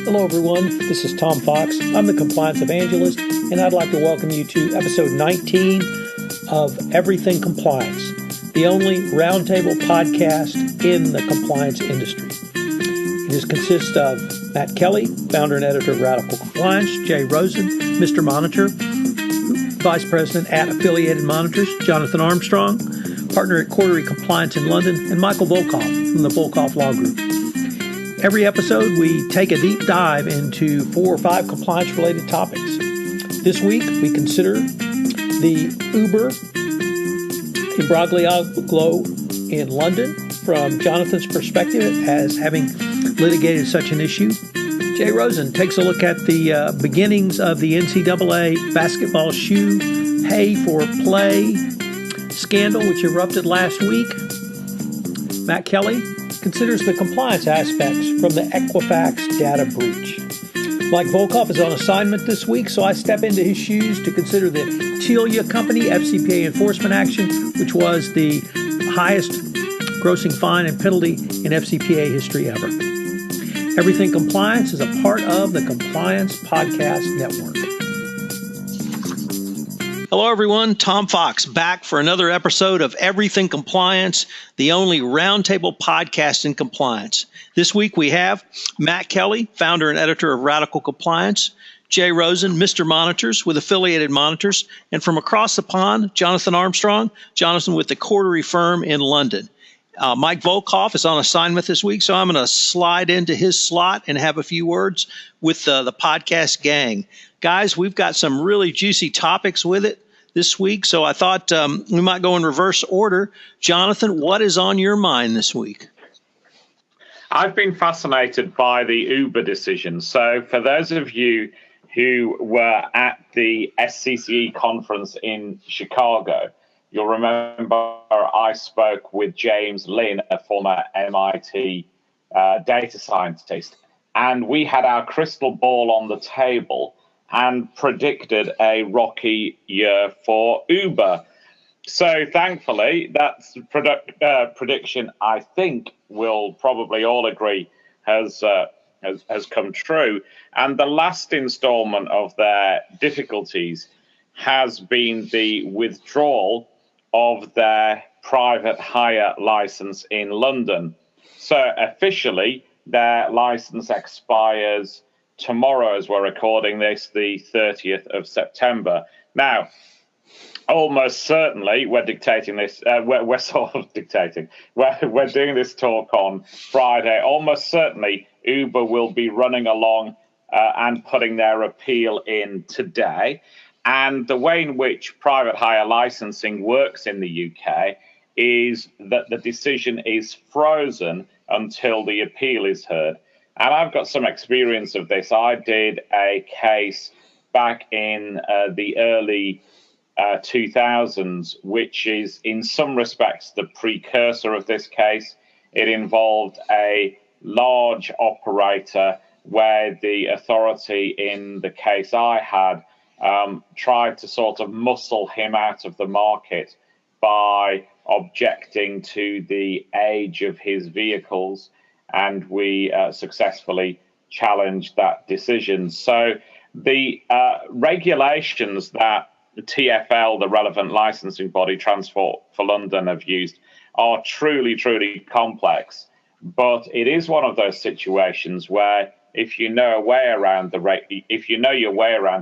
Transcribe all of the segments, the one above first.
Hello, everyone. This is Tom Fox. I'm the Compliance Evangelist, and I'd like to welcome you to episode 19 of Everything Compliance, the only roundtable podcast in the compliance industry. It consists of Matt Kelly, founder and editor of Radical Compliance, Jay Rosen, Mr. Monitor, Vice President at Affiliated Monitors, Jonathan Armstrong, partner at Quarterly Compliance in London, and Michael Volkov from the Volkov Law Group. Every episode, we take a deep dive into 4 or 5 compliance-related topics. This week, we consider the Uber imbroglio in London from Jonathan's perspective as having litigated such an issue. Jay Rosen takes a look at the beginnings of the NCAA basketball shoe pay for play scandal, which erupted last week. Matt Kelly considers the compliance aspects from the Equifax data breach. Mike Volkov is on assignment this week, so I step into his shoes to consider the Telia company FCPA enforcement action, which was the highest grossing fine and penalty in FCPA history ever. Everything Compliance is a part of the Compliance Podcast Network. Hello, everyone. Tom Fox back for another episode of Everything Compliance, the only roundtable podcast in compliance. This week we have Matt Kelly, founder and editor of Radical Compliance, Jay Rosen, Mr. Monitors with Affiliated Monitors, and from across the pond, Jonathan Armstrong, Jonathan with the Quarterly firm in London. Mike Volkov is on assignment this week, so I'm going to slide into his slot and have a few words with the podcast gang. Guys, we've got some really juicy topics with it this week, so I thought we might go in reverse order. Jonathan, what is on your mind this week? I've been fascinated by the Uber decision. So for those of you who were at the SCCE conference in Chicago, you'll remember I spoke with James Lin, a former MIT data scientist, and we had our crystal ball on the table and predicted a rocky year for Uber. So thankfully, that's prediction I think we'll probably all agree has come true. And the last installment of their difficulties has been the withdrawal of their private hire license in London. So officially, their license expires tomorrow, as we're recording this, the 30th of September. Now, almost certainly, we're dictating this. We're sort of dictating. We're doing this talk on Friday. Almost certainly, Uber will be running along and putting their appeal in today. And the way in which private hire licensing works in the UK is that the decision is frozen until the appeal is heard. And I've got some experience of this. I did a case back in the early 2000s, which is in some respects the precursor of this case. It involved a large operator where the authority in the case I had tried to sort of muscle him out of the market by objecting to the age of his vehicles, and we successfully challenged that decision. So the regulations that the TfL, the relevant licensing body, Transport for London, have used are truly, truly complex. But it is one of those situations where if you know your way around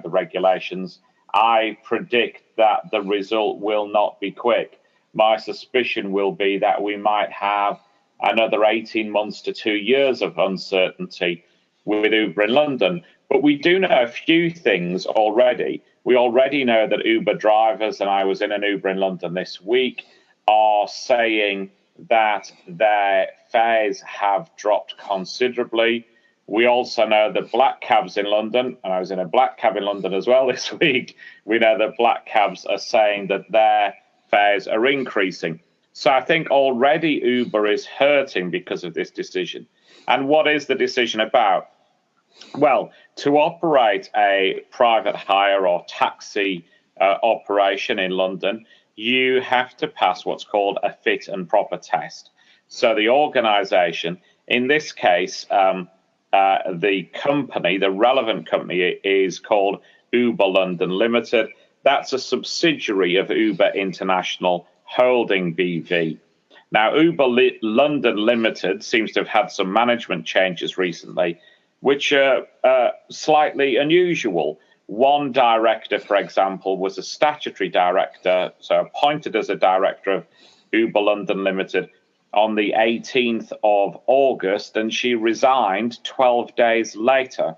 the regulations, I predict that the result will not be quick. My suspicion will be that we might have another 18 months to 2 years of uncertainty with Uber in London. But we do know a few things already. We already know that Uber drivers, and I was in an Uber in London this week, are saying that their fares have dropped considerably. We also know that black cabs in London, and I was in a black cab in London as well this week, we know that black cabs are saying that their fares are increasing. So I think already Uber is hurting because of this decision. And what is the decision about? Well, to operate a private hire or taxi operation in London, you have to pass what's called a fit and proper test. So the organisation, in this case, the company, the relevant company, is called Uber London Limited. That's a subsidiary of Uber International Holding BV. Now, Uber London Limited seems to have had some management changes recently, which are slightly unusual. One director, for example, was a statutory director, so appointed as a director of Uber London Limited on the 18th of August, and she resigned 12 days later.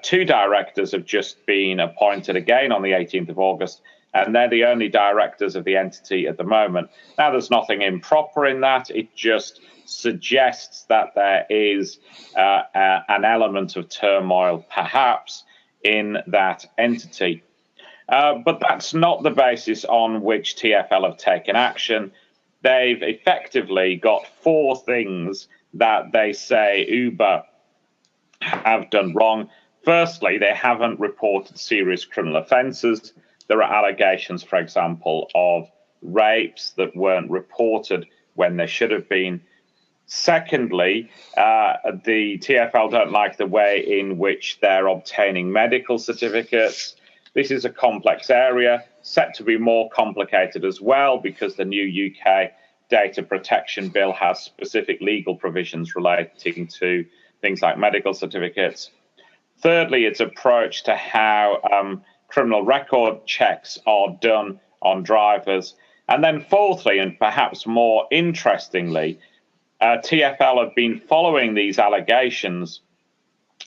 Two directors have just been appointed again on the 18th of August, and they're the only directors of the entity at the moment. Now, there's nothing improper in that. It just suggests that there is an element of turmoil, perhaps, in that entity. But that's not the basis on which TfL have taken action. They've effectively got four things that they say Uber have done wrong. Firstly, they haven't reported serious criminal offences. There are allegations, for example, of rapes that weren't reported when they should have been. Secondly, the TfL don't like the way in which they're obtaining medical certificates. This is a complex area, set to be more complicated as well, because the new UK data protection bill has specific legal provisions relating to things like medical certificates. Thirdly, its approach to how criminal record checks are done on drivers. And then fourthly, and perhaps more interestingly, TfL have been following these allegations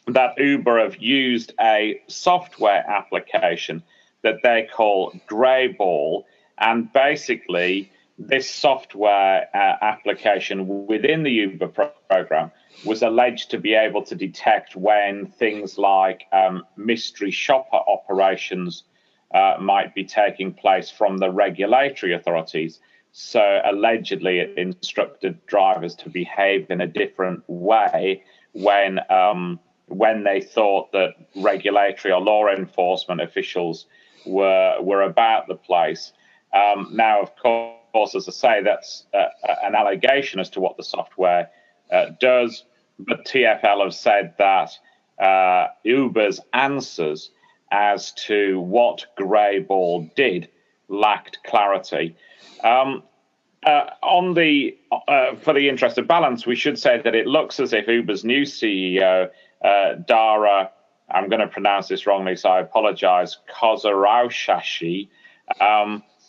that Uber have used a software application that they call Greyball, and basically this software application within the Uber program was alleged to be able to detect when things like mystery shopper operations might be taking place from the regulatory authorities. So allegedly it instructed drivers to behave in a different way when they thought that regulatory or law enforcement officials were about the place. Now, of course, as I say, that's an allegation as to what the software does, but TfL have said that Uber's answers as to what Greyball did lacked clarity. For the interest of balance, we should say that it looks as if Uber's new CEO, Dara, I'm going to pronounce this wrongly, so I apologize, Kozaraushashi,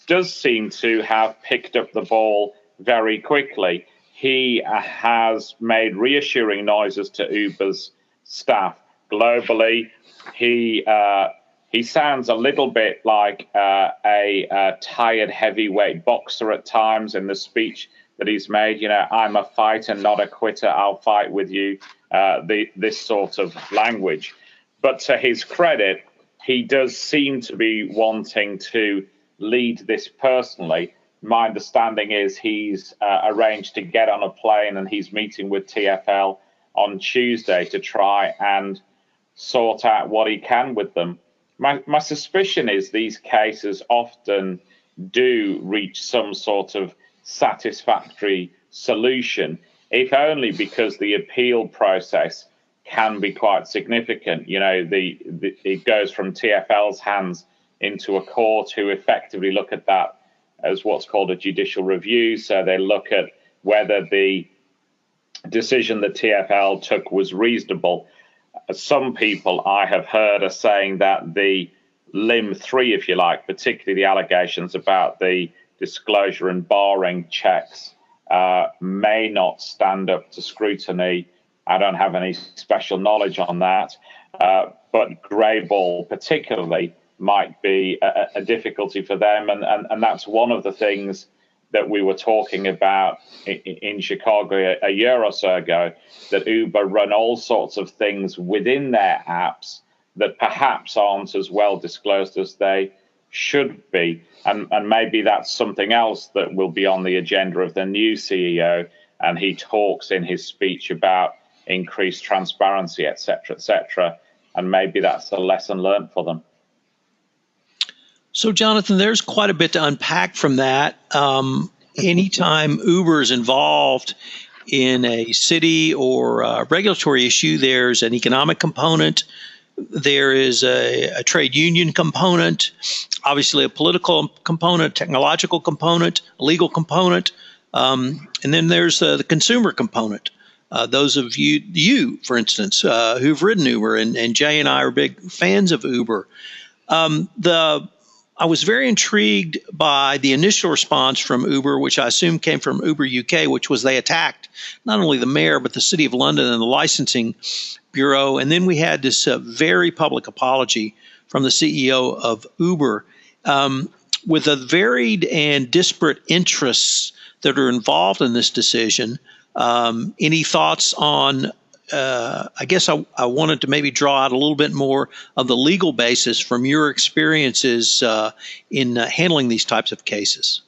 does seem to have picked up the ball very quickly. He has made reassuring noises to Uber's staff globally. He sounds a little bit like a tired heavyweight boxer at times in the speech that he's made. You know, I'm a fighter, not a quitter. I'll fight with you. This sort of language. But to his credit, he does seem to be wanting to lead this personally. My understanding is he's arranged to get on a plane and he's meeting with TfL on Tuesday to try and sort out what he can with them. My suspicion is these cases often do reach some sort of satisfactory solution, if only because the appeal process can be quite significant. You know, it goes from TfL's hands into a court who effectively look at that as what's called a judicial review. So they look at whether the decision that TfL took was reasonable. Some people I have heard are saying that the limb 3, if you like, particularly the allegations about the disclosure and barring checks, may not stand up to scrutiny. I don't have any special knowledge on that, but Greyball particularly might be a difficulty for them, and that's one of the things that we were talking about in Chicago a year or so ago, that Uber run all sorts of things within their apps that perhaps aren't as well disclosed as they should be. And maybe that's something else that will be on the agenda of the new CEO. And he talks in his speech about increased transparency, et cetera, and maybe that's a lesson learned for them. So, Jonathan, there's quite a bit to unpack from that. Anytime Uber is involved in a city or a regulatory issue, there's an economic component, there is a trade union component, obviously a political component, technological component, a legal component, and then there's the consumer component. Those of you, for instance, who've ridden Uber, and Jay and I are big fans of Uber. I was very intrigued by the initial response from Uber, which I assume came from Uber UK, which was they attacked not only the mayor, but the City of London and the licensing bureau. And then we had this very public apology from the CEO of Uber, with the varied and disparate interests that are involved in this decision. Any thoughts on, I guess I wanted to maybe draw out a little bit more of the legal basis from your experiences in handling these types of cases.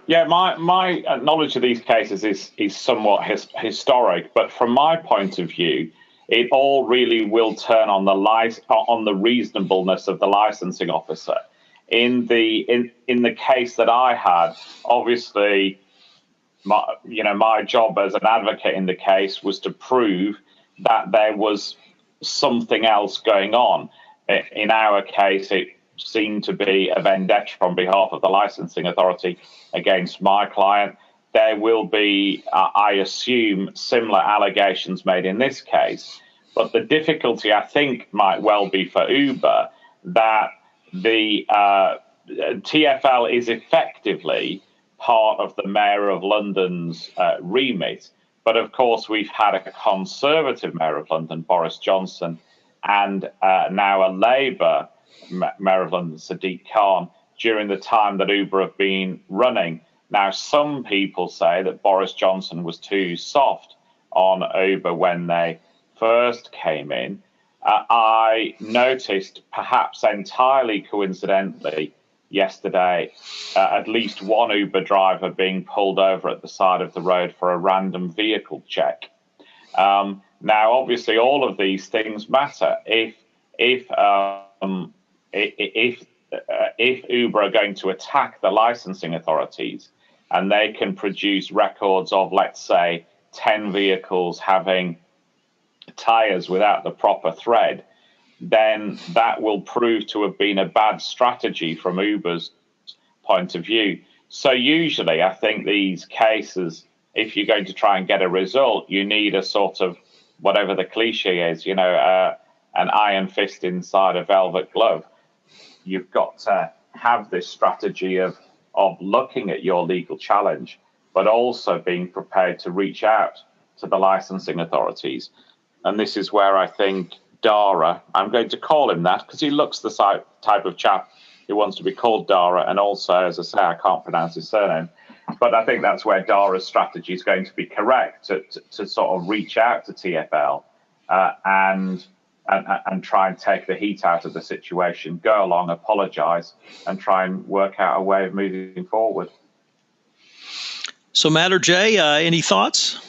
Yeah, my knowledge of these cases is somewhat historic, but from my point of view, it all really will turn on the reasonableness of the licensing officer. In the case that I had, obviously, my job as an advocate in the case was to prove that there was something else going on. In our case, it seemed to be a vendetta on behalf of the licensing authority against my client. There will be, I assume, similar allegations made in this case. But the difficulty, I think, might well be for Uber that the TfL is effectively part of the Mayor of London's remit. But of course, we've had a Conservative Mayor of London, Boris Johnson, and now a Labour Mayor of London, Sadiq Khan, during the time that Uber have been running. Now, some people say that Boris Johnson was too soft on Uber when they first came in. I noticed, perhaps entirely coincidentally, yesterday, at least one Uber driver being pulled over at the side of the road for a random vehicle check. Now, obviously, all of these things matter. If Uber are going to attack the licensing authorities and they can produce records of, let's say, 10 vehicles having tires without the proper thread, then that will prove to have been a bad strategy from Uber's point of view. So usually I think these cases, if you're going to try and get a result, you need a sort of, whatever the cliche is, an iron fist inside a velvet glove. You've got to have this strategy of looking at your legal challenge, but also being prepared to reach out to the licensing authorities. And this is where I think Dara, I'm going to call him that because he looks the type of chap who wants to be called Dara. And also, as I say, I can't pronounce his surname. But I think that's where Dara's strategy is going to be correct, to sort of reach out to TfL and try and take the heat out of the situation, go along, apologise, and try and work out a way of moving forward. So, Matt or Jay, any thoughts?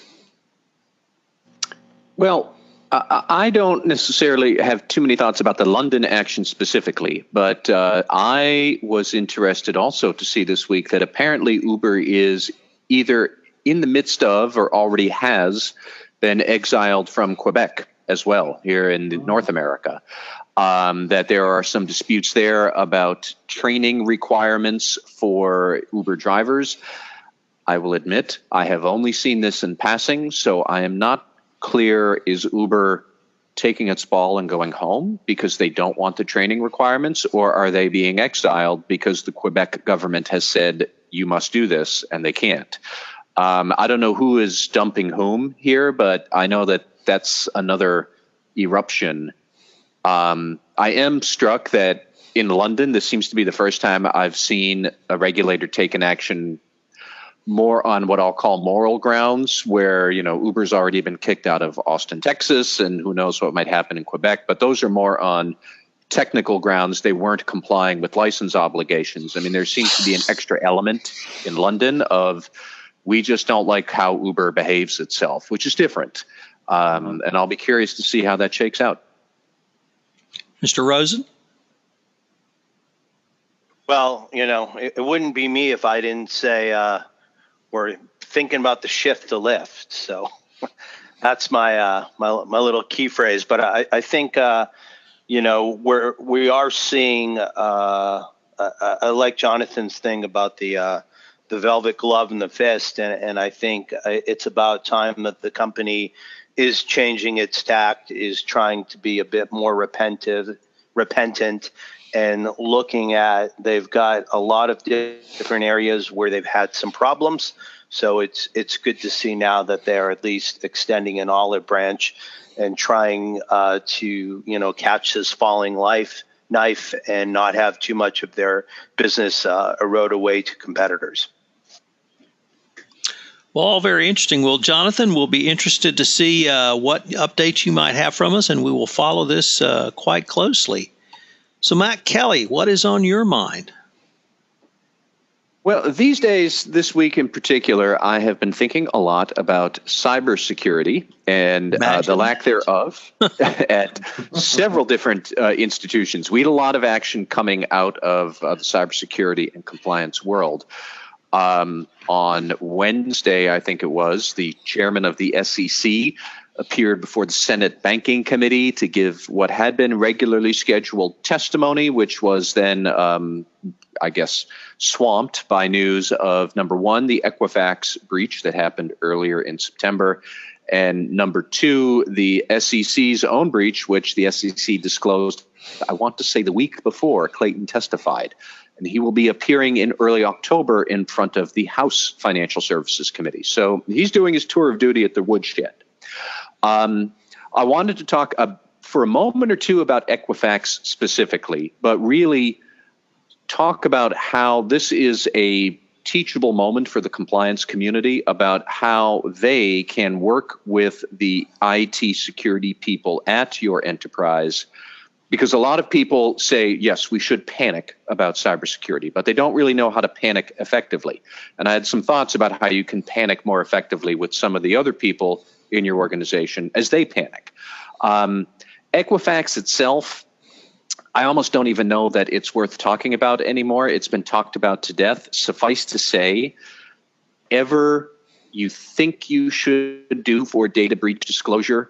Well, I don't necessarily have too many thoughts about the London action specifically, but I was interested also to see this week that apparently Uber is either in the midst of or already has been exiled from Quebec as well here in North America. That there are some disputes there about training requirements for Uber drivers. I will admit I have only seen this in passing, so I am not clear, is Uber taking its ball and going home because they don't want the training requirements, or are they being exiled because the Quebec government has said you must do this and they can't? I don't know who is dumping whom here, but I know that that's another eruption. I am struck that in London, this seems to be the first time I've seen a regulator take an action more on what I'll call moral grounds, where, Uber's already been kicked out of Austin, Texas, and who knows what might happen in Quebec. But those are more on technical grounds. They weren't complying with license obligations. I mean, there seems to be an extra element in London of, we just don't like how Uber behaves itself, which is different. And I'll be curious to see how that shakes out. Mr. Rosen? Well, it wouldn't be me if I didn't say, we're thinking about the shift to lift. So that's my my little key phrase. But I think we are seeing. I like Jonathan's thing about the velvet glove and the fist, and I think it's about time that the company is changing its tact, is trying to be a bit more repentant, and looking at, they've got a lot of different areas where they've had some problems. So it's good to see now that they're at least extending an olive branch and trying to catch this falling knife and not have too much of their business erode away to competitors. Well, all very interesting. Well, Jonathan, we'll be interested to see what updates you might have from us, and we will follow this quite closely. So, Matt Kelly, what is on your mind? Well, these days, this week in particular, I have been thinking a lot about cybersecurity and the lack thereof at several different institutions. We had a lot of action coming out of the cybersecurity and compliance world. On Wednesday, I think it was, the chairman of the SEC appeared before the Senate Banking Committee to give what had been regularly scheduled testimony, which was then, swamped by news of, number one, the Equifax breach that happened earlier in September, and number two, the SEC's own breach, which the SEC disclosed, I want to say, the week before Clayton testified. And he will be appearing in early October in front of the House Financial Services Committee. So he's doing his tour of duty at the woodshed. I wanted to talk for a moment or two about Equifax specifically, but really talk about how this is a teachable moment for the compliance community about how they can work with the IT security people at your enterprise. Because a lot of people say, yes, we should panic about cybersecurity, but they don't really know how to panic effectively. And I had some thoughts about how you can panic more effectively with some of the other people in your organization as they panic. Equifax itself, I almost don't even know that it's worth talking about anymore. It's been talked about to death. Suffice to say, ever you think you should do for data breach disclosure,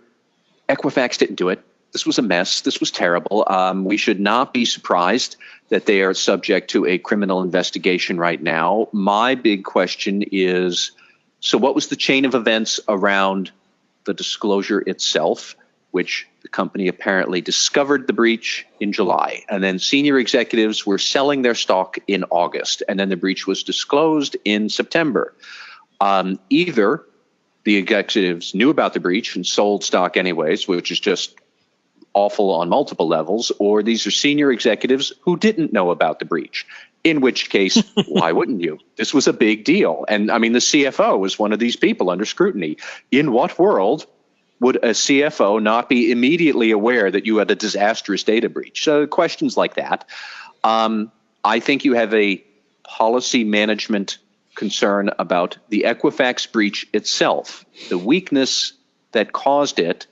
Equifax didn't do it. This was a mess. This was terrible. We should not be surprised that they are subject to a criminal investigation right now. My big question is, so what was the chain of events around the disclosure itself, which the company apparently discovered the breach in July, and then senior executives were selling their stock in August, and then the breach was disclosed in September. Either the executives knew about the breach and sold stock anyways, which is just awful on multiple levels, or these are senior executives who didn't know about the breach, in which case, why wouldn't you? This was a big deal. And I mean, the CFO was one of these people under scrutiny. In what world would a CFO not be immediately aware that you had a disastrous data breach? So questions like that. I think you have a policy management concern about the Equifax breach itself. The weakness that caused it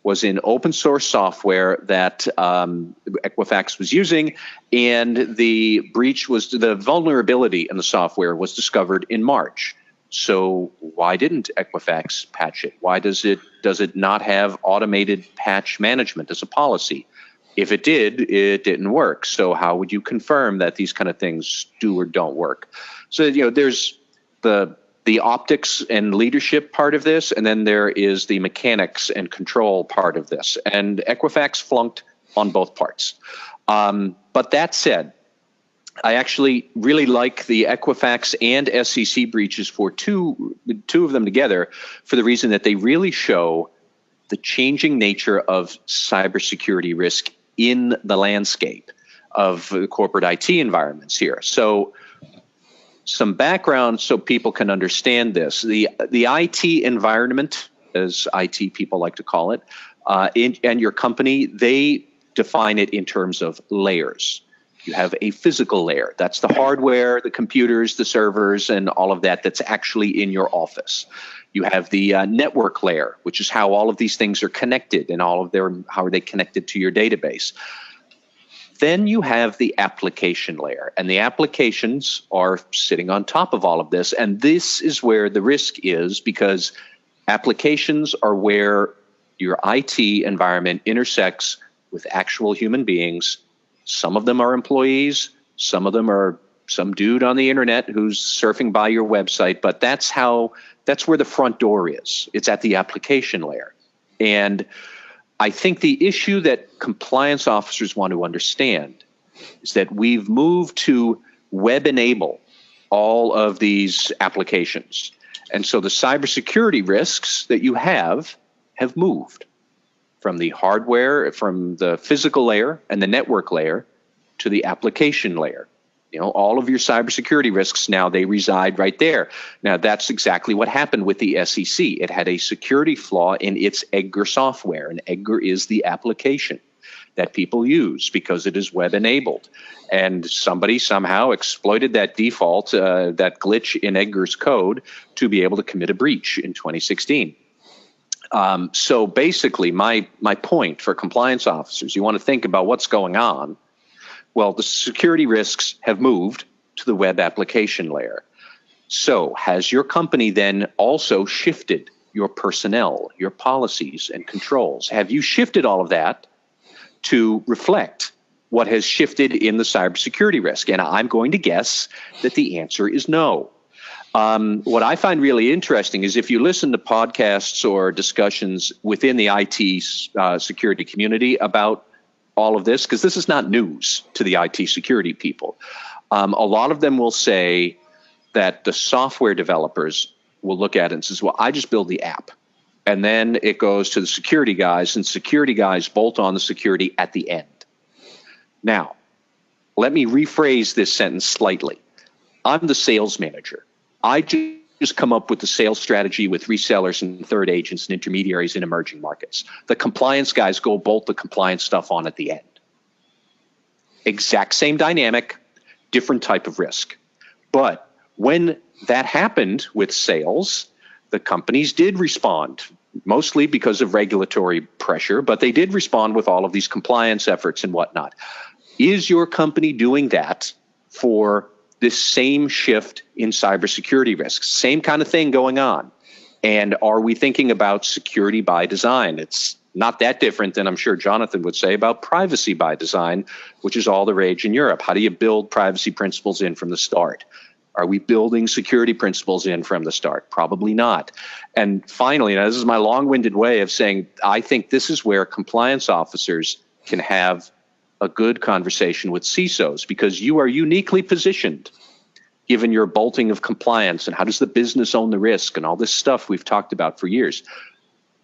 was in open source software that Equifax was using, and the breach was, the vulnerability in the software was discovered in March. So why didn't Equifax patch it? Why does it not have automated patch management as a policy? If it did, it didn't work. So how would you confirm that these kind of things do or don't work? So, there's the optics and leadership part of this, and then there is the mechanics and control part of this. And Equifax flunked on both parts. But that said, I actually really like the Equifax and SEC breaches for two of them together, for the reason that they really show the changing nature of cybersecurity risk in the landscape of corporate IT environments here. So some background so people can understand this. The IT environment, as IT people like to call it, and your company, they define it in terms of layers. You have a physical layer. That's the hardware, the computers, the servers, and all of that that's actually in your office. You have the network layer, which is how all of these things are connected and how are they connected to your database. Then you have the application layer, and the applications are sitting on top of all of this. And this is where the risk is, because applications are where your IT environment intersects with actual human beings. Some of them are employees, some of them are some dude on the internet who's surfing by your website, but that's where the front door is. It's at the application layer. And I think the issue that compliance officers want to understand is that we've moved to web enable all of these applications. And so the cybersecurity risks that you have moved from the hardware, from the physical layer and the network layer to the application layer. You know, all of your cybersecurity risks now, they reside right there. Now, that's exactly what happened with the SEC. It had a security flaw in its EDGAR software, and EDGAR is the application that people use because it is web enabled. And somebody somehow exploited that default, that glitch in EDGAR's code to be able to commit a breach in 2016. So basically, my point for compliance officers, you want to think about what's going on. Well, the security risks have moved to the web application layer. So has your company then also shifted your personnel, your policies and controls? Have you shifted all of that to reflect what has shifted in the cybersecurity risk? And I'm going to guess that the answer is no. What I find really interesting is if you listen to podcasts or discussions within the IT security community about all of this, because this is not news to the IT security people. A lot of them will say that the software developers will look at it and says, well, I just build the app. And then it goes to the security guys, and security guys bolt on the security at the end. Now, let me rephrase this sentence slightly. I'm the sales manager. I just come up with the sales strategy with resellers and third agents and intermediaries in emerging markets. The compliance guys go bolt the compliance stuff on at the end. Exact same dynamic, different type of risk. But when that happened with sales, the companies did respond, mostly because of regulatory pressure, but they did respond with all of these compliance efforts and whatnot. Is your company doing that for this same shift in cybersecurity risks? Same kind of thing going on. And are we thinking about security by design? It's not that different than I'm sure Jonathan would say about privacy by design, which is all the rage in Europe. How do you build privacy principles in from the start? Are we building security principles in from the start? Probably not. And finally, now this is my long-winded way of saying, I think this is where compliance officers can have a good conversation with CISOs, because you are uniquely positioned given your bolting of compliance and how does the business own the risk and all this stuff we've talked about for years.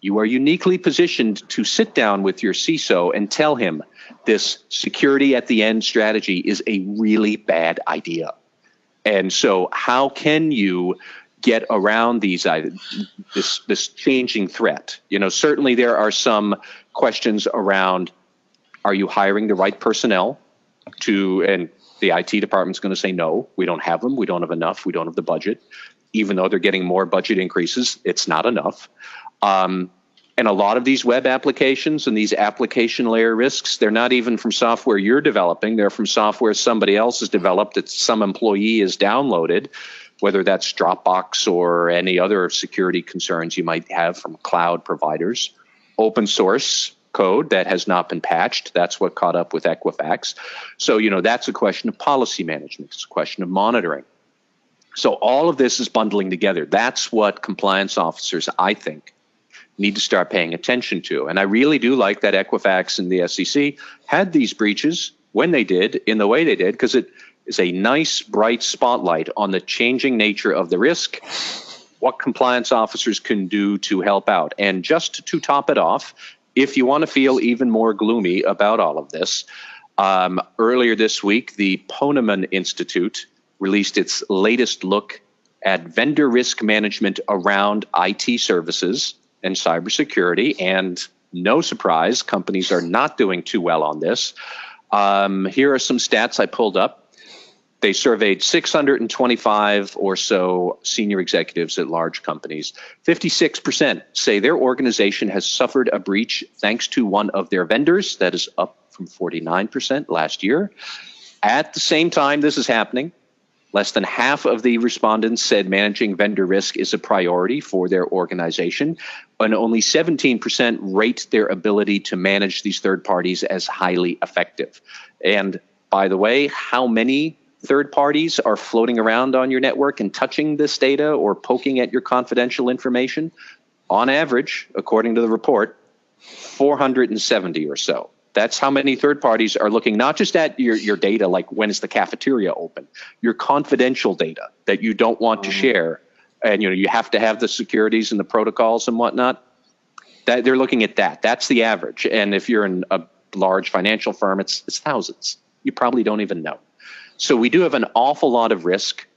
You are uniquely positioned to sit down with your CISO and tell him this security at the end strategy is a really bad idea. And so how can you get around these this changing threat? You know, certainly there are some questions around, are you hiring the right personnel and the IT department's going to say, no, we don't have them. We don't have enough. We don't have the budget. Even though they're getting more budget increases, it's not enough. And a lot of these web applications and these application layer risks, they're not even from software you're developing. They're from software somebody else has developed that some employee has downloaded, whether that's Dropbox or any other security concerns you might have from cloud providers. Open source code that has not been patched. That's what caught up with Equifax. So, you know, that's a question of policy management. It's a question of monitoring. So all of this is bundling together. That's what compliance officers, I think, need to start paying attention to. And I really do like that Equifax and the SEC had these breaches when they did, in the way they did, because it is a nice, bright spotlight on the changing nature of the risk, what compliance officers can do to help out. And just to top it off, if you want to feel even more gloomy about all of this, earlier this week, the Ponemon Institute released its latest look at vendor risk management around IT services and cybersecurity. And no surprise, companies are not doing too well on this. Here are some stats I pulled up. They surveyed 625 or so senior executives at large companies. 56% say their organization has suffered a breach thanks to one of their vendors. That is up from 49% last year. At the same time this is happening, less than half of the respondents said managing vendor risk is a priority for their organization, and only 17% rate their ability to manage these third parties as highly effective. And by the way, how many third parties are floating around on your network and touching this data or poking at your confidential information? On average, according to the report, 470 or so. That's how many third parties are looking not just at your data, like when is the cafeteria open, your confidential data that you don't want to share. And you have to have the securities and the protocols and whatnot. That they're looking at that. That's the average. And if you're in a large financial firm, it's thousands. You probably don't even know. So we do have an awful lot of risk,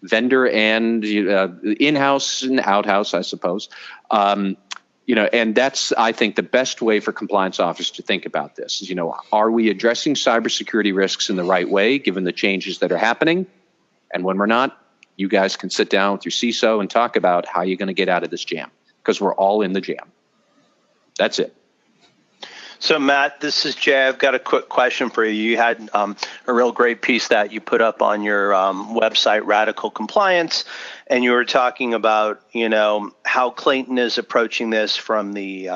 vendor and in-house and out-house, I suppose. And that's, I think, the best way for compliance officers to think about this is, are we addressing cybersecurity risks in the right way, given the changes that are happening? And when we're not, you guys can sit down with your CISO and talk about how you're going to get out of this jam, because we're all in the jam. That's it. So, Matt, this is Jay. I've got a quick question for you. You had a real great piece that you put up on your website, Radical Compliance, and you were talking about, how Clayton is approaching this from the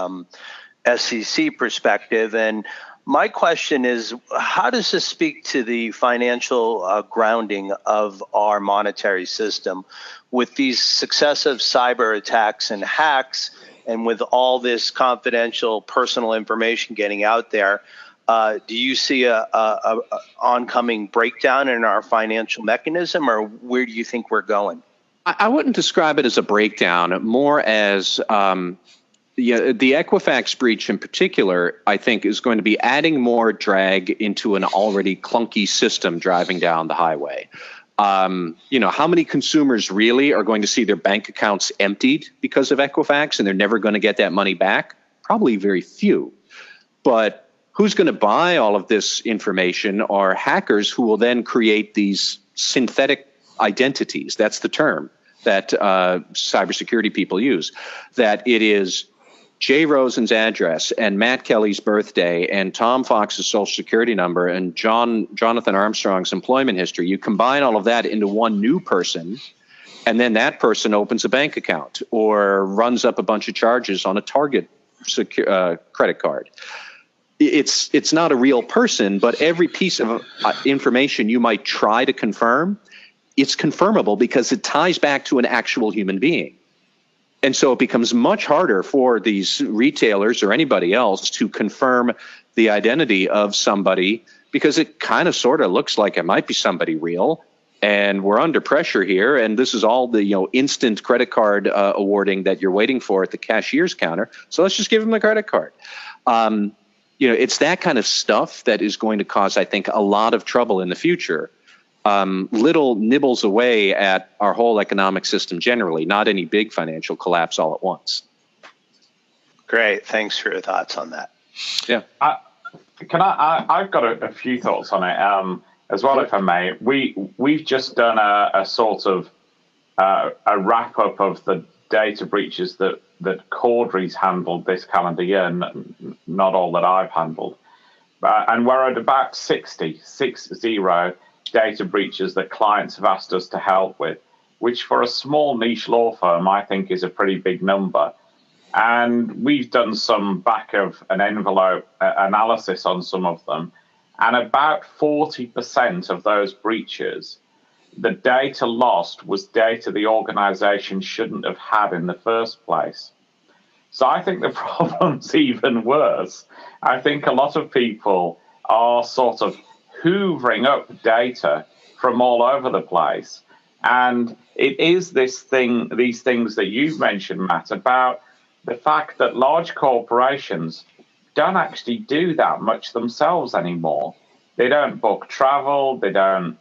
SEC perspective. And my question is, how does this speak to the financial grounding of our monetary system with these successive cyber attacks and hacks? And with all this confidential personal information getting out there, do you see a oncoming breakdown in our financial mechanism, or where do you think we're going? I wouldn't describe it as a breakdown, more as the Equifax breach in particular, I think, is going to be adding more drag into an already clunky system driving down the highway. How many consumers really are going to see their bank accounts emptied because of Equifax and they're never going to get that money back? Probably very few. But who's going to buy all of this information are hackers who will then create these synthetic identities. That's the term that cybersecurity people use, that it is Jay Rosen's address and Matt Kelly's birthday and Tom Fox's social security number and Jonathan Armstrong's employment history. You combine all of that into one new person, and then that person opens a bank account or runs up a bunch of charges on a Target credit card. It's not a real person, but every piece of information you might try to confirm, it's confirmable because it ties back to an actual human being. And so it becomes much harder for these retailers or anybody else to confirm the identity of somebody, because it kind of sort of looks like it might be somebody real. And we're under pressure here. And this is all the instant credit card awarding that you're waiting for at the cashier's counter. So let's just give them a credit card. It's that kind of stuff that is going to cause, I think, a lot of trouble in the future. Little nibbles away at our whole economic system generally, not any big financial collapse all at once. Great. Thanks for your thoughts on that. Yeah. I've got a few thoughts on it as well, if I may. We've just done a sort of a wrap up of the data breaches that Caudry's handled this calendar year, not all that I've handled. And we're at about 60 data breaches that clients have asked us to help with, which for a small niche law firm, I think is a pretty big number. And we've done some back of an envelope analysis on some of them. And about 40% of those breaches, the data lost was data the organization shouldn't have had in the first place. So I think the problem's even worse. I think a lot of people are sort of hoovering up data from all over the place. And it is these things that you've mentioned, Matt, about the fact that large corporations don't actually do that much themselves anymore. They don't book travel. They don't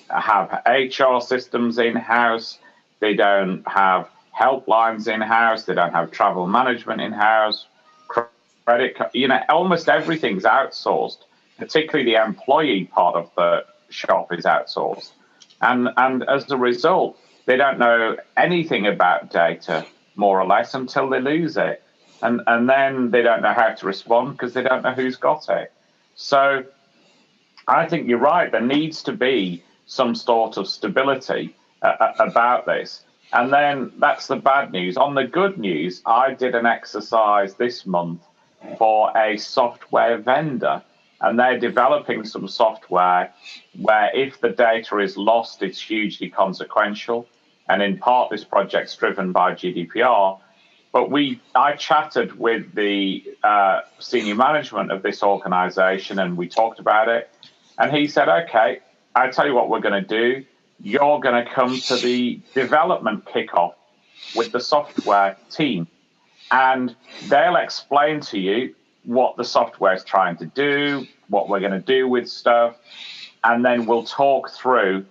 have HR systems in-house. They don't have helplines in-house. They don't have travel management in-house. Credit, almost everything's outsourced. Particularly the employee part of the shop is outsourced. And as a result, they don't know anything about data, more or less, until they lose it. And then they don't know how to respond because they don't know who's got it. So I think you're right. There needs to be some sort of stability about this. And then that's the bad news. On the good news, I did an exercise this month for a software vendor, and they're developing some software where if the data is lost, it's hugely consequential. And in part, this project's driven by GDPR. But I chatted with the senior management of this organization, and we talked about it. And he said, okay, I'll tell you what we're going to do. You're going to come to the development kickoff with the software team, and they'll explain to you what the software is trying to do, what we're going to do with stuff, and then we'll talk through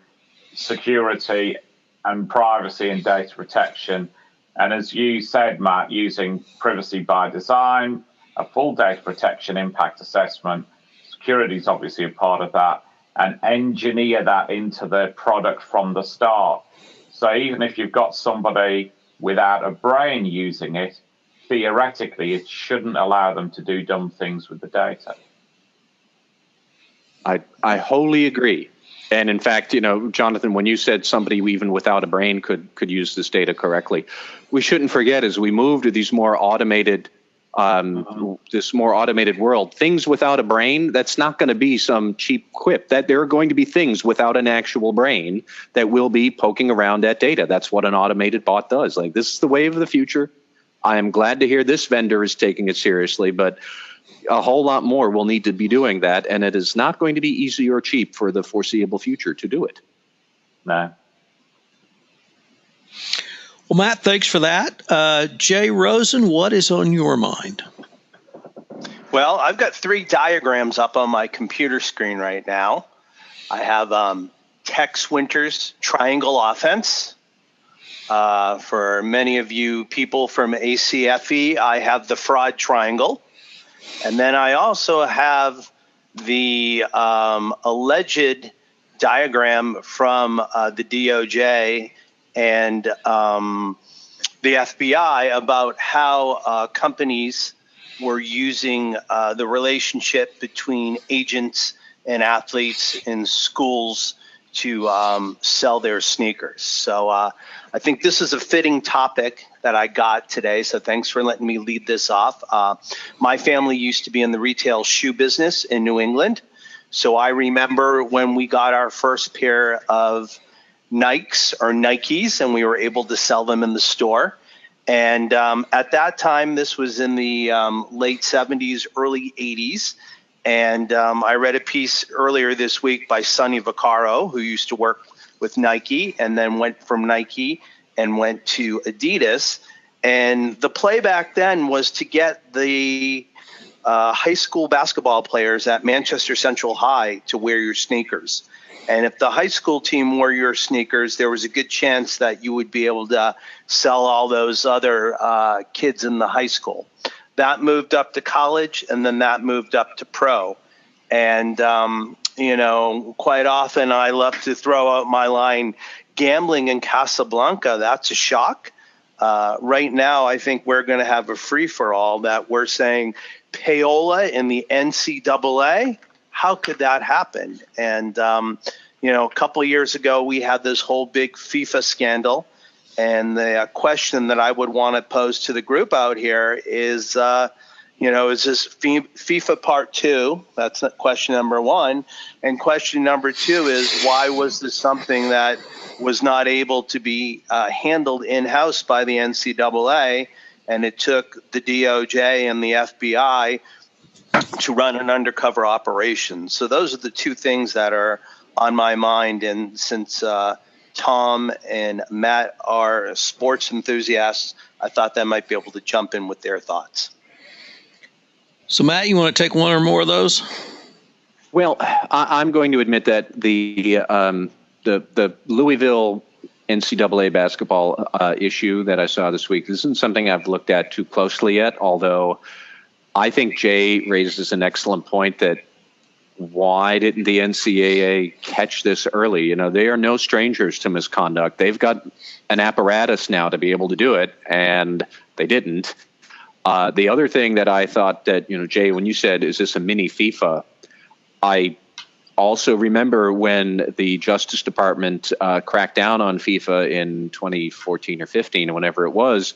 security and privacy and data protection. And as you said, Matt, using privacy by design, a full data protection impact assessment, security is obviously a part of that, and engineer that into the product from the start. So even if you've got somebody without a brain using it, theoretically, it shouldn't allow them to do dumb things with the data. I wholly agree. And in fact, Jonathan, when you said somebody even without a brain could use this data correctly, we shouldn't forget as we move to these more automated this more automated world, things without a brain, that's not going to be some cheap quip. That there are going to be things without an actual brain that will be poking around at data. That's what an automated bot does. Like, this is the wave of the future. I am glad to hear this vendor is taking it seriously, but a whole lot more will need to be doing that, and it is not going to be easy or cheap for the foreseeable future to do it. No. Well, Matt, thanks for that. Jay Rosen, what is on your mind? Well, I've got 3 diagrams up on my computer screen right now. I have Tex Winter's triangle offense. For many of you people from ACFE, I have the fraud triangle. And then I also have the alleged diagram from the DOJ and the FBI about how companies were using the relationship between agents and athletes in schools to sell their sneakers. So I think this is a fitting topic that I got today, so thanks for letting me lead this off. My family used to be in the retail shoe business in New England, so I remember when we got our first pair of Nikes, and we were able to sell them in the store. And at that time, this was in the late 70s, early 80s. And I read a piece earlier this week by Sonny Vaccaro, who used to work with Nike and then went from Nike and went to Adidas. And the play back then was to get the high school basketball players at Manchester Central High to wear your sneakers. And if the high school team wore your sneakers, there was a good chance that you would be able to sell all those other kids in the high school. That moved up to college, and then that moved up to pro. And, quite often I love to throw out my line, gambling in Casablanca, that's a shock. Right now, I think we're going to have a free-for-all that we're saying payola in the NCAA. How could that happen? And, a couple of years ago, we had this whole big FIFA scandal. And the question that I would want to pose to the group out here is, is this FIFA Part 2? That's question number 1. And question number 2 is, why was this something that was not able to be handled in-house by the NCAA? And it took the DOJ and the FBI to run an undercover operation. So those are the 2 things that are on my mind. And since Tom and Matt are sports enthusiasts, I thought they might be able to jump in with their thoughts. So, Matt, you want to take one or more of those? Well, I'm going to admit that the Louisville NCAA basketball issue that I saw this week isn't something I've looked at too closely yet, although I think Jay raises an excellent point that why didn't the NCAA catch this early? They are no strangers to misconduct. They've got an apparatus now to be able to do it, and they didn't. The other thing that I thought that, Jay, when you said, is this a mini FIFA? I also remember when the Justice Department cracked down on FIFA in 2014 or 15 or whenever it was,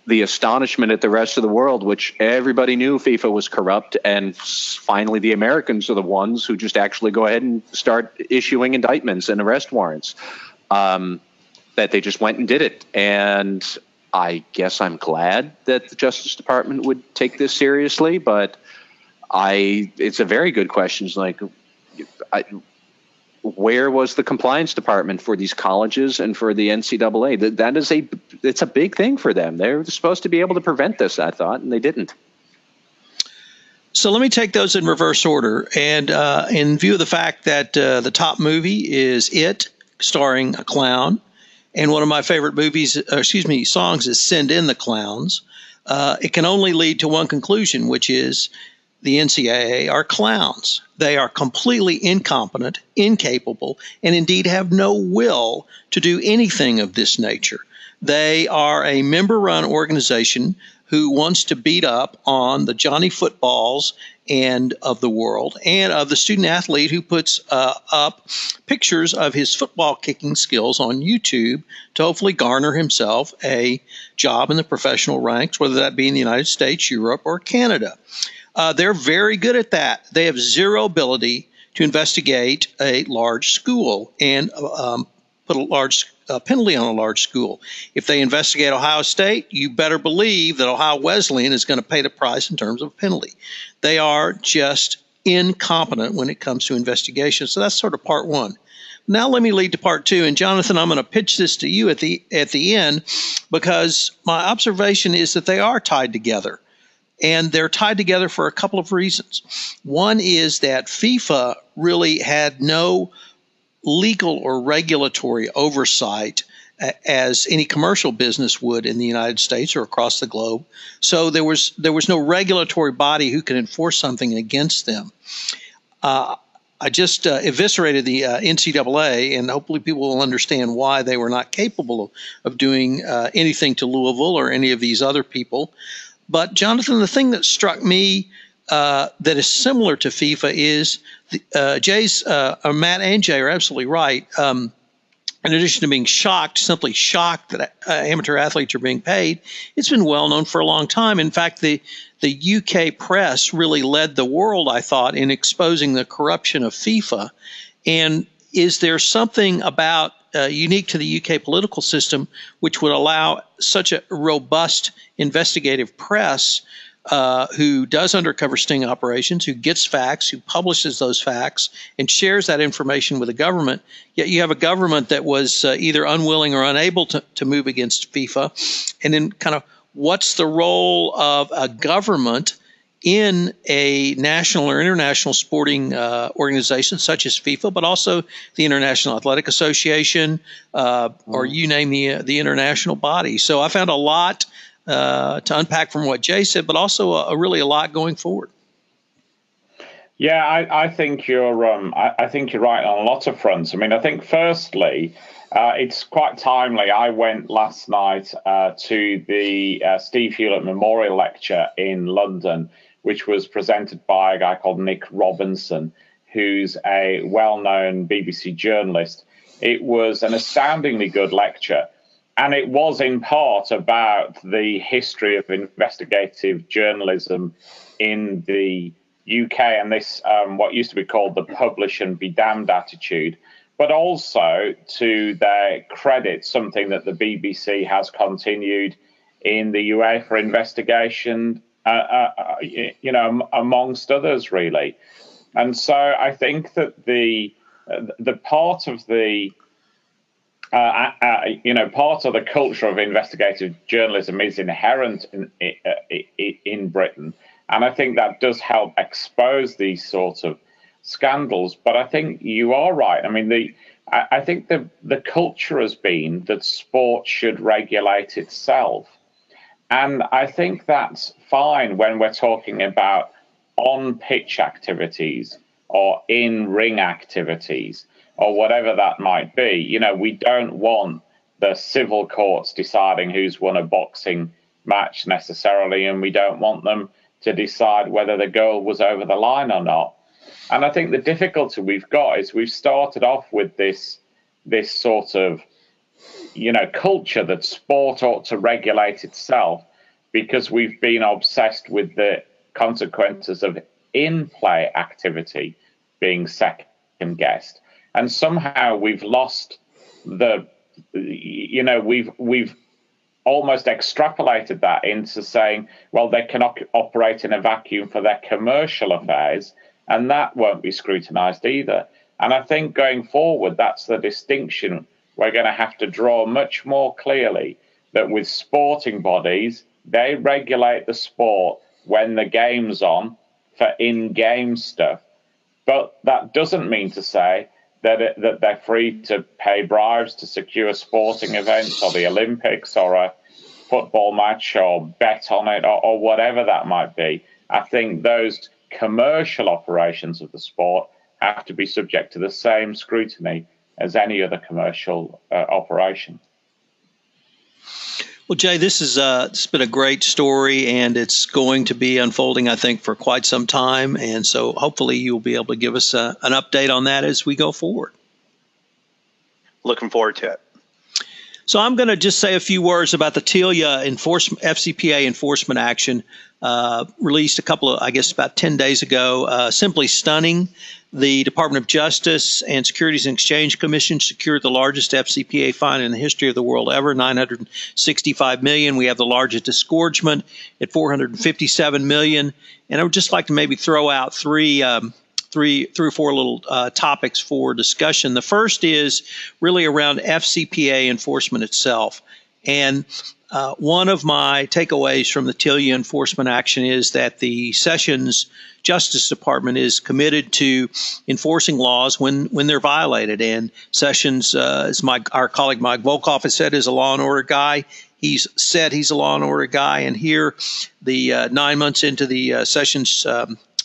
the astonishment at the rest of the world, which everybody knew FIFA was corrupt, and finally the Americans are the ones who just actually go ahead and start issuing indictments and arrest warrants, that they just went and did it. And I guess I'm glad that the Justice Department would take this seriously, but it's a very good question. It's like, where was the compliance department for these colleges and for the NCAA? It's a big thing for them. They're supposed to be able to prevent this, I thought, and they didn't. So let me take those in reverse order. And in view of the fact that the top movie is It, starring a clown, and one of my favorite songs is Send in the Clowns, it can only lead to one conclusion, which is the NCAA are clowns. They are completely incompetent, incapable, and indeed have no will to do anything of this nature. They are a member-run organization who wants to beat up on the Johnny Footballs and of the world, and of the student athlete who puts up pictures of his football kicking skills on YouTube to hopefully garner himself a job in the professional ranks, whether that be in the United States, Europe, or Canada. They're very good at that. They have zero ability to investigate a large school and put a large penalty on a large school. If they investigate Ohio State, you better believe that Ohio Wesleyan is going to pay the price in terms of a penalty. They are just incompetent when it comes to investigation. So that's sort of part one. Now let me lead to part two. And Jonathan, I'm going to pitch this to you at the end, because my observation is that they are tied together. And they're tied together for a couple of reasons. One is that FIFA really had no legal or regulatory oversight as any commercial business would in the United States or across the globe. So there was no regulatory body who could enforce something against them. I just eviscerated the NCAA, and hopefully people will understand why they were not capable of doing anything to Louisville or any of these other people. But Jonathan, the thing that struck me that is similar to FIFA is Matt and Jay are absolutely right. In addition to being simply shocked that amateur athletes are being paid, it's been well known for a long time. In fact, the UK press really led the world, I thought, in exposing the corruption of FIFA. And is there something about unique to the UK political system which would allow such a robust investigative press who does undercover sting operations, who gets facts, who publishes those facts, and shares that information with the government, yet you have a government that was either unwilling or unable to move against FIFA? And then kind of what's the role of a government in a national or international sporting organization such as FIFA, but also the International Athletic Association, or you name the international body? So I found a lot to unpack from what Jay said, but also really a lot going forward. Yeah, I think you're right on a lot of fronts. I mean, I think firstly, it's quite timely. I went last night to the Steve Hewlett Memorial Lecture in London, which was presented by a guy called Nick Robinson, who's a well-known BBC journalist. It was an astoundingly good lecture. And it was in part about the history of investigative journalism in the UK and this, what used to be called the publish and be damned attitude, but also, to their credit, something that the BBC has continued in the UEFA investigation, amongst others, really. And so I think that the part of the part of the culture of investigative journalism is inherent in Britain. And I think that does help expose these sorts of scandals. But I think you are right. I mean, I think the culture has been that sport should regulate itself. And I think that's fine when we're talking about on-pitch activities or in-ring activities, or whatever that might be. You know, we don't want the civil courts deciding who's won a boxing match necessarily, and we don't want them to decide whether the goal was over the line or not. And I think the difficulty we've got is we've started off with this sort of, culture that sport ought to regulate itself, because we've been obsessed with the consequences of in-play activity being second guessed. And somehow we've lost we've almost extrapolated that into saying, well, they can operate in a vacuum for their commercial affairs, and that won't be scrutinized either. And I think going forward, that's the distinction we're going to have to draw much more clearly, that with sporting bodies, they regulate the sport when the game's on for in-game stuff. But that doesn't mean to say that they're free to pay bribes to secure sporting events or the Olympics or a football match or bet on it or whatever that might be. I think those commercial operations of the sport have to be subject to the same scrutiny as any other commercial operation. Well, Jay, this is it's been a great story, and it's going to be unfolding, I think, for quite some time. And so hopefully you'll be able to give us an update on that as we go forward. Looking forward to it. So I'm going to just say a few words about the Telia FCPA enforcement action released about 10 days ago. Simply stunning. The Department of Justice and Securities and Exchange Commission secured the largest FCPA fine in the history of the world ever, $965 million. We have the largest disgorgement at $457 million. And I would just like to maybe throw out three or four little topics for discussion. The first is really around FCPA enforcement itself. And one of my takeaways from the Telia enforcement action is that the Sessions Justice Department is committed to enforcing laws when they're violated. And Sessions, as our colleague Mike Volkov has said, is a law and order guy. He's said he's a law and order guy. And here, the 9 months into the Sessions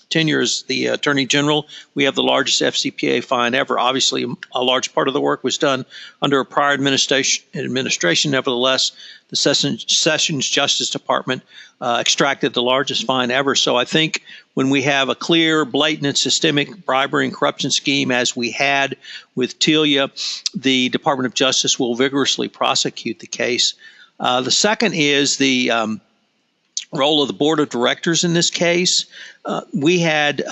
tenure as the Attorney General, we have the largest FCPA fine ever. Obviously, a large part of the work was done under a prior administration. Nevertheless, the Sessions Justice Department extracted the largest fine ever. So I think when we have a clear, blatant, and systemic bribery and corruption scheme, as we had with Telia, the Department of Justice will vigorously prosecute the case. The second is the role of the board of directors in this case. We had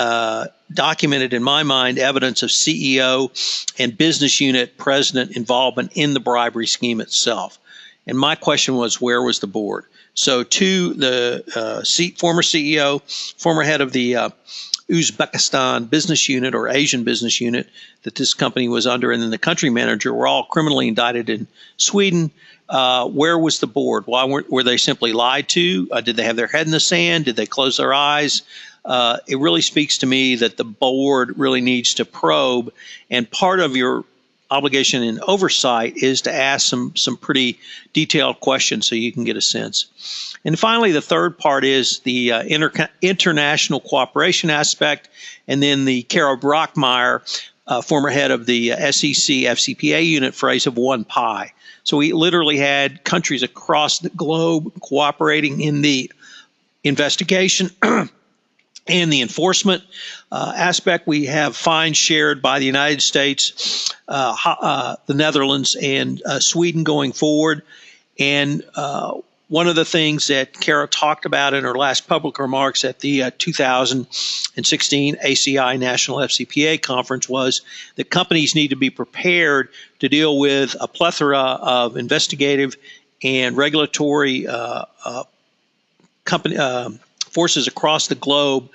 documented, in my mind, evidence of CEO and business unit president involvement in the bribery scheme itself. And my question was, where was the board? So to the former CEO, former head of the Uzbekistan business unit or Asian business unit that this company was under, and then the country manager were all criminally indicted in Sweden. Where was the board? Why were they simply lied to? Did they have their head in the sand? Did they close their eyes? It really speaks to me that the board really needs to probe, and part of your obligation and oversight is to ask some pretty detailed questions so you can get a sense. And finally, the third part is the international cooperation aspect, and then the Carol Brockmeyer, former head of the SEC FCPA unit, phrase of one pie. So we literally had countries across the globe cooperating in the investigation and the enforcement aspect. We have fines shared by the United States, the Netherlands, and Sweden going forward. And one of the things that Kara talked about in her last public remarks at the 2016 ACI National FCPA Conference was that companies need to be prepared to deal with a plethora of investigative and regulatory forces across the globe,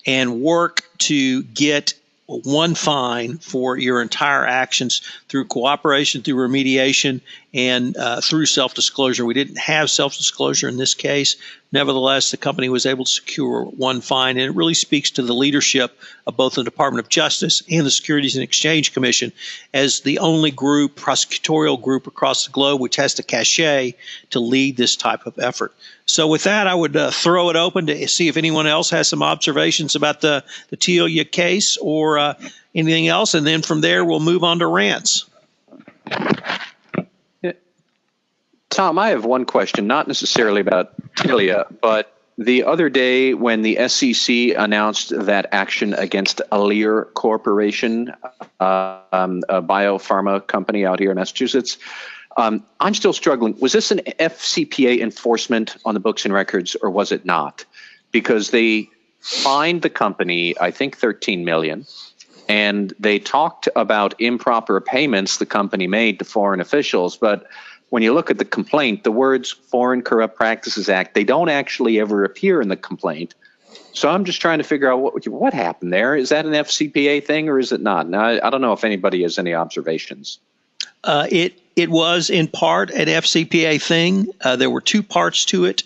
and work to get one fine for your entire actions through cooperation, through remediation, and through self-disclosure. We didn't have self-disclosure in this case. Nevertheless, the company was able to secure one fine, and it really speaks to the leadership of both the Department of Justice and the Securities and Exchange Commission as the only prosecutorial group across the globe which has the cachet to lead this type of effort. So with that, I would throw it open to see if anyone else has some observations about the Telia case or anything else, and then from there we'll move on to rants. Tom, I have one question, not necessarily about Telia, but The other day, when the SEC announced that action against Alere Corporation, a biopharma company out here in Massachusetts, I'm still struggling. Was this an FCPA enforcement on the books and records, or was it not? Because they fined the company, I think, $13 million, and they talked about improper payments the company made to foreign officials, but when you look at the complaint, the words Foreign Corrupt Practices Act, they don't actually ever appear in the complaint. So I'm just trying to figure out what happened there. Is that an FCPA thing or is it not? Now, I don't know if anybody has any observations. It was in part an FCPA thing. There were two parts to it.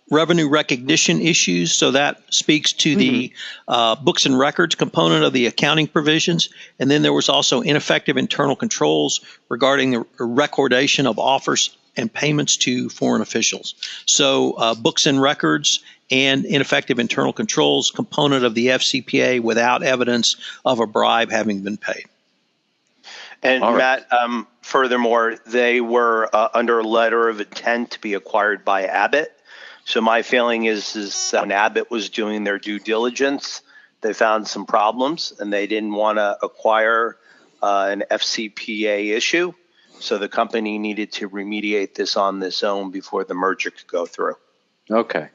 Revenue recognition issues, so that speaks to the books and records component of the accounting provisions. And then there was also ineffective internal controls regarding the recordation of offers and payments to foreign officials. So books and records and ineffective internal controls component of the FCPA without evidence of a bribe having been paid. And Matt, furthermore, they were under a letter of intent to be acquired by Abbott. So my feeling is when Abbott was doing their due diligence, they found some problems and they didn't want to acquire an FCPA issue. So the company needed to remediate this on its own before the merger could go through. Okay.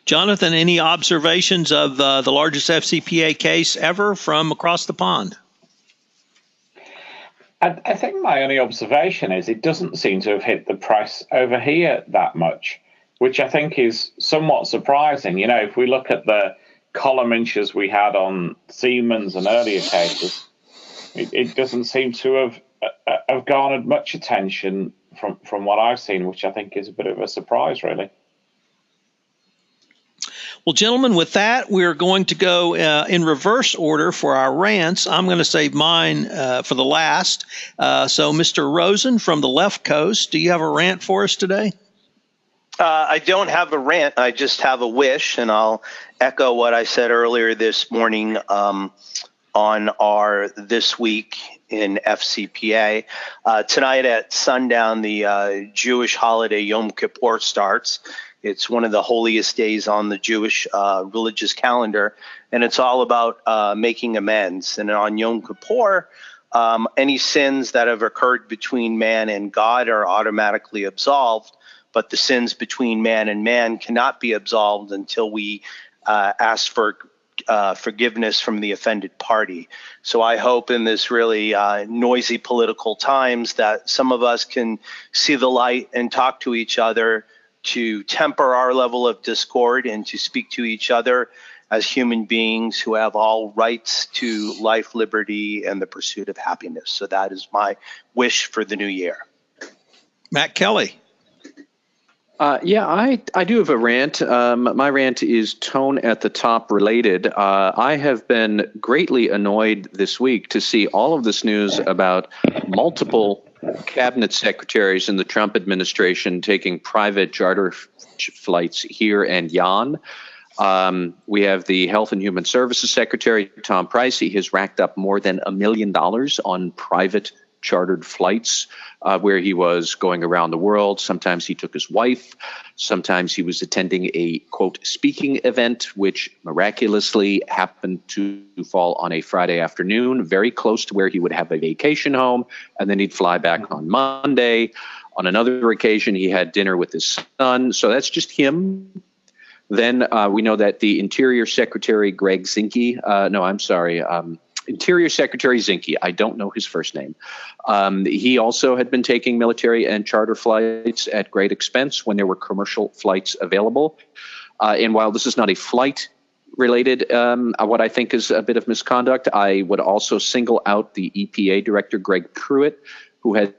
Jonathan, any observations of the largest FCPA case ever from across the pond? I think my only observation is it doesn't seem to have hit the press over here that much, which I think is somewhat surprising. You know, if we look at the column inches we had on Siemens and earlier cases, it doesn't seem to have garnered much attention from what I've seen, which I think is a bit of a surprise, really. Well, gentlemen, with that, we're going to go in reverse order for our rants. I'm going to save mine for the last. So, Mr. Rosen from the left coast, do you have a rant for us today? I don't have a rant. I just have a wish, and I'll echo what I said earlier this morning on our This Week in FCPA. Tonight at sundown, the Jewish holiday Yom Kippur starts. It's one of the holiest days on the Jewish religious calendar, and it's all about making amends. And on Yom Kippur, any sins that have occurred between man and God are automatically absolved, but the sins between man and man cannot be absolved until we ask for forgiveness from the offended party. So I hope in this really noisy political times that some of us can see the light and talk to each other to temper our level of discord and to speak to each other as human beings who have all rights to life, liberty, and the pursuit of happiness. So that is my wish for the new year. Matt Kelly. Yeah, I do have a rant. My rant is tone at the top related. I have been greatly annoyed this week to see all of this news about multiple cabinet secretaries in the Trump administration taking private charter flights here and yon. We have the Health and Human Services Secretary, Tom Price. He has racked up more than $1 million on private chartered flights where he was going around the world. Sometimes he took his wife. Sometimes he was attending a, quote, speaking event, which miraculously happened to fall on a Friday afternoon, very close to where he would have a vacation home, and then he'd fly back on Monday. On another occasion, he had dinner with his son. So that's just him. Then we know that the Interior Secretary, Greg Zinke, Interior Secretary Zinke, I don't know his first name. He also had been taking military and charter flights at great expense when there were commercial flights available. And while this is not a flight related, what I think is a bit of misconduct, I would also single out the EPA Director, Greg Pruitt, who has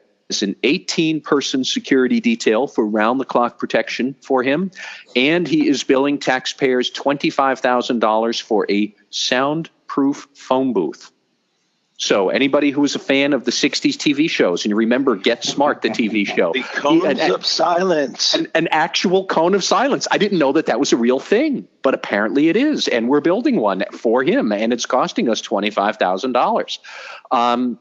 an 18-person security detail for round-the-clock protection for him. And he is billing taxpayers $25,000 for a soundproof phone booth. So anybody who was a fan of the 60s TV shows, and you remember Get Smart, the TV show. The cones of silence. An actual cone of silence. I didn't know that was a real thing, but apparently it is. And we're building one for him, and it's costing us $25,000.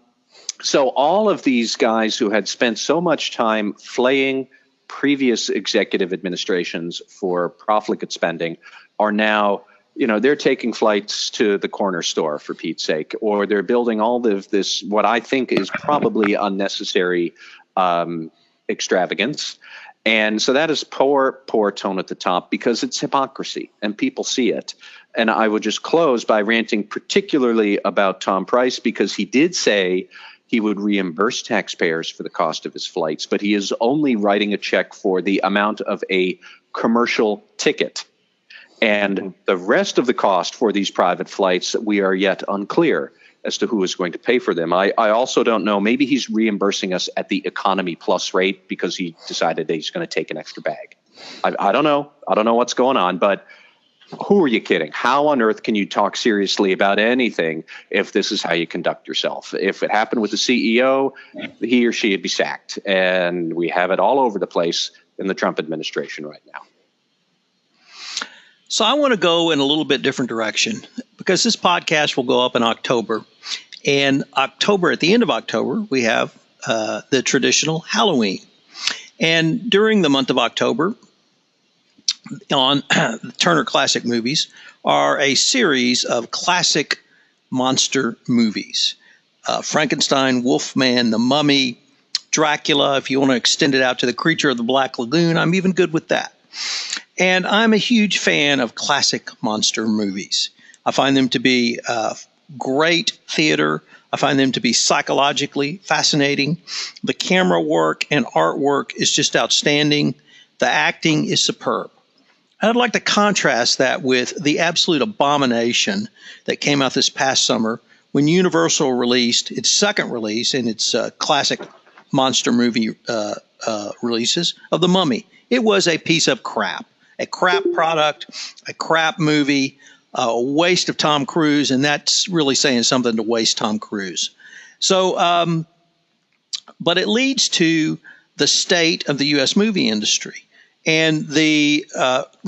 So all of these guys who had spent so much time flaying previous executive administrations for profligate spending are now, they're taking flights to the corner store, for Pete's sake, or they're building all of this, what I think is probably unnecessary extravagance. And so that is poor tone at the top, because it's hypocrisy and people see it. And I would just close by ranting particularly about Tom Price, because he did say he would reimburse taxpayers for the cost of his flights, but he is only writing a check for the amount of a commercial ticket. And the rest of the cost for these private flights, we are yet unclear as to who is going to pay for them. I also don't know. Maybe he's reimbursing us at the economy plus rate because he decided that he's going to take an extra bag. I don't know. I don't know what's going on, but who are you kidding? How on earth can you talk seriously about anything if this is how you conduct yourself? If it happened with the CEO, he or she would be sacked. And we have it all over the place in the Trump administration right now. So I want to go in a little bit different direction, because this podcast will go up in October. And at the end of October, we have the traditional Halloween. And during the month of October, on Turner Classic Movies, are a series of classic monster movies. Frankenstein, Wolfman, The Mummy, Dracula. If you want to extend it out to The Creature of the Black Lagoon, I'm even good with that. And I'm a huge fan of classic monster movies. I find them to be great theater. I find them to be psychologically fascinating. The camera work and artwork is just outstanding. The acting is superb. I'd like to contrast that with the absolute abomination that came out this past summer when Universal released its second release in its classic monster movie releases of The Mummy. It was a piece of crap, a crap product, a crap movie, a waste of Tom Cruise, and that's really saying something to waste Tom Cruise. So, but it leads to the state of the U.S. movie industry. And the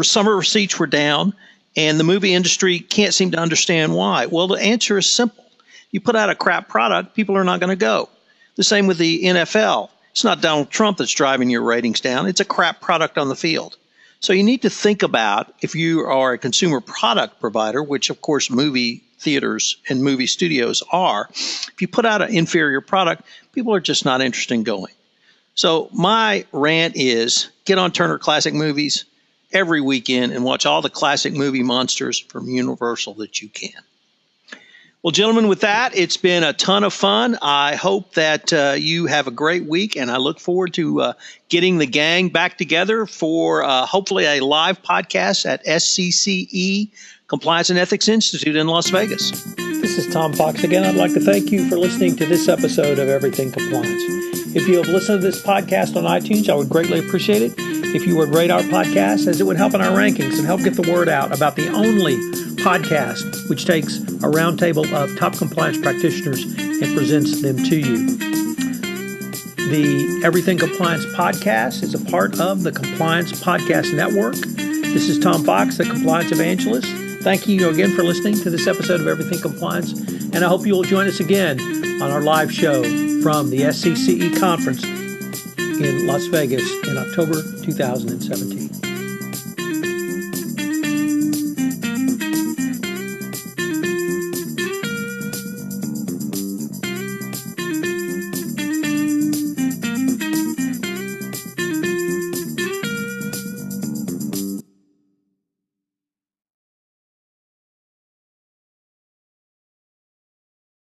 summer receipts were down, and the movie industry can't seem to understand why. Well, the answer is simple. You put out a crap product, people are not going to go. The same with the NFL. It's not Donald Trump that's driving your ratings down. It's a crap product on the field. So you need to think about, if you are a consumer product provider, which of course movie theaters and movie studios are, if you put out an inferior product, people are just not interested in going. So my rant is get on Turner Classic Movies every weekend and watch all the classic movie monsters from Universal that you can. Well, gentlemen, with that, it's been a ton of fun. I hope that you have a great week, and I look forward to getting the gang back together for hopefully a live podcast at SCCE Compliance and Ethics Institute in Las Vegas. This is Tom Fox again. I'd like to thank you for listening to this episode of Everything Compliance. If you have listened to this podcast on iTunes, I would greatly appreciate it if you would rate our podcast, as it would help in our rankings and help get the word out about the only podcast which takes a roundtable of top compliance practitioners and presents them to you. The Everything Compliance podcast is a part of the Compliance Podcast Network. This is Tom Fox, the Compliance Evangelist. Thank you again for listening to this episode of Everything Compliance, and I hope you will join us again on our live show from the SCCE conference in Las Vegas in October 2017.